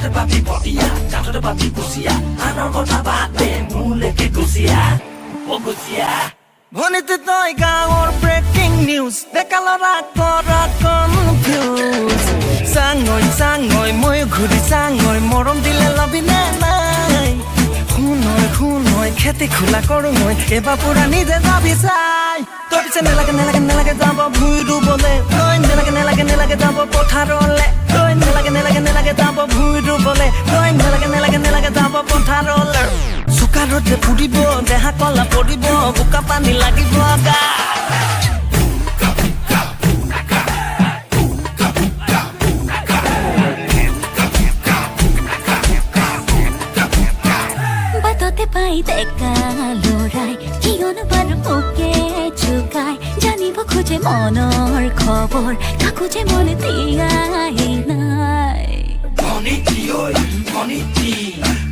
কাঠতে পাবি পতিয়া কাঠতে পাবি কুচিয়া আনৰ কথা বাদ দে মোলৈকে গুচিয়া অ গুচিয়া ভনিতে তই গাঁৱৰ ব্ৰেকিং নিউজ ডেকা ল'ৰা কৰা কনফিউজ চাঙৈ মই ঘূৰি চাঙৈ মৰম দিলে লবিনে নাই শুনৈ খেতি খোলা কৰোঁ মই এবাৰ পুৰা নিজে যাবি চাই তই পিছে নেলাগে যাব ভুই ৰুবলে তই নেলাগে যাব পথাৰলে তই নেলাগে যাব ভুই ৰুবলে তই নেলাগে যাব পথাৰলে চুকাৰতে ফুৰিব দেহা কলা পৰিব বোকা পানী লাগিব গা বাটতে পাই ডেকা ল'ৰাই কিয়নো বাৰু মোকে জোকাই জানিব খোজে মনৰ খবৰ কাকো যে মনে দিয়াই নাই ভনিটি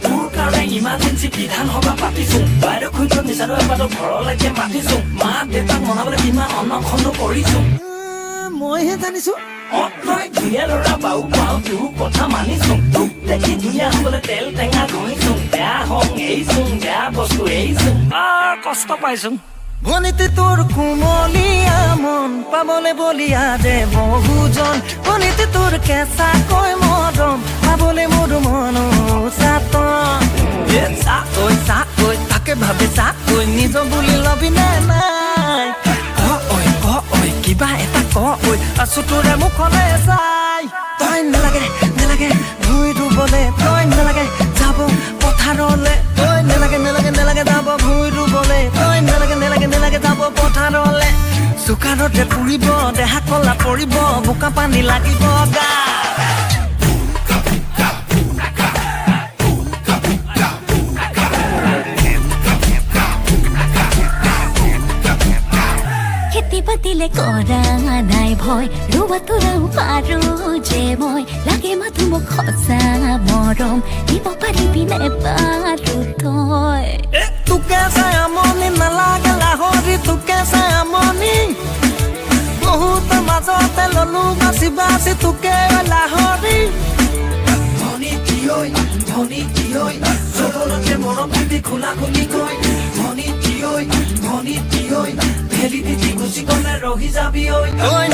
মোৰ কাৰণে ইমাৰ্জেঞ্চি বিধানসভা পাতিছো বাইদেউ খুঁজো নিচাৰো এবাৰো ঘৰলৈকে মাতিছো মা দেউতাক মনাবলৈ কিমান অনখনো কৰিছো মইহে জানিছো তই ধুনীয়া ল'ৰা বাউ পাও তোৰ কথা মানিছো তোক দেখি ধুনীয়া হ'বলৈ তেল টেঙা ঘঁহিছো বেয়া হং এৰিছো বেয়া বস্তু এৰিছো কষ্ট পাইছো ভনিতে তোৰ কোমলীয়া মন পাবলে বলিয়া দে বহুজন ভনিতে তোৰ কেঁচাকৈ মৰম পাবলে মোৰ মন চাকৈ তাকে ভাবে চাকৈ নিজ বুলি লবিনে নাই ঐ কিবা এটা ঐ আছো তোৰে মুখলে চাই তই নেলাগে ভুই ৰুবলে তই নেলাগে যাব পথাৰলে তই নেলাগে যাব ভুই ৰুবলে তই নেলাগে যাব পথাৰলে চুকাৰতে পুৰিব দেহা কলা পৰিব বোকা পানী লাগিব গা খেতি বাতিলে কৰা নাই ভয় ৰুবা তোৰাও পাৰো যে মই লাগে মাথো মোক সঁচা মৰম দিব পাৰিবিনে বাৰু তই তোকে চাই আমনি নালাগে লাহৰি তোকে চাই আমনি বহুত মাজতে ললো বাচি তোকে লাহৰি ভনিটি ঐ চবলতে মৰম দিবি খোলা খুলি কৈ ভনিটি ঐ ভেলি দিদি গুচি গলে ৰহি যাবি ঐ তই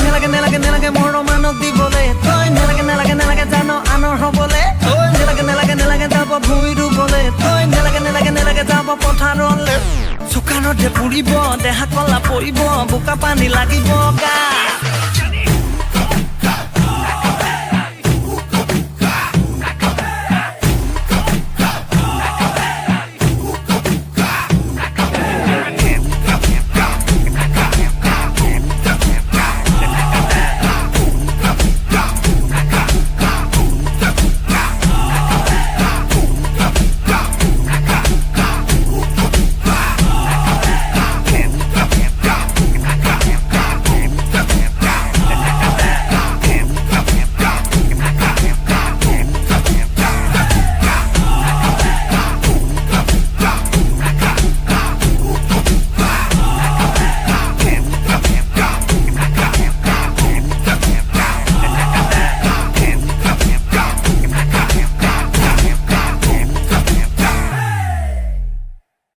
নেলাগে মৰমানক দিবলে তই নেলাগে জানো আনৰ হবলে তই নেলাগে যাব ভুই ৰুবলে তই নেলাগে যাব পথাৰলে চুকানতে পুৰিব দেহা কলা পৰিব বোকা পানী লাগিব গা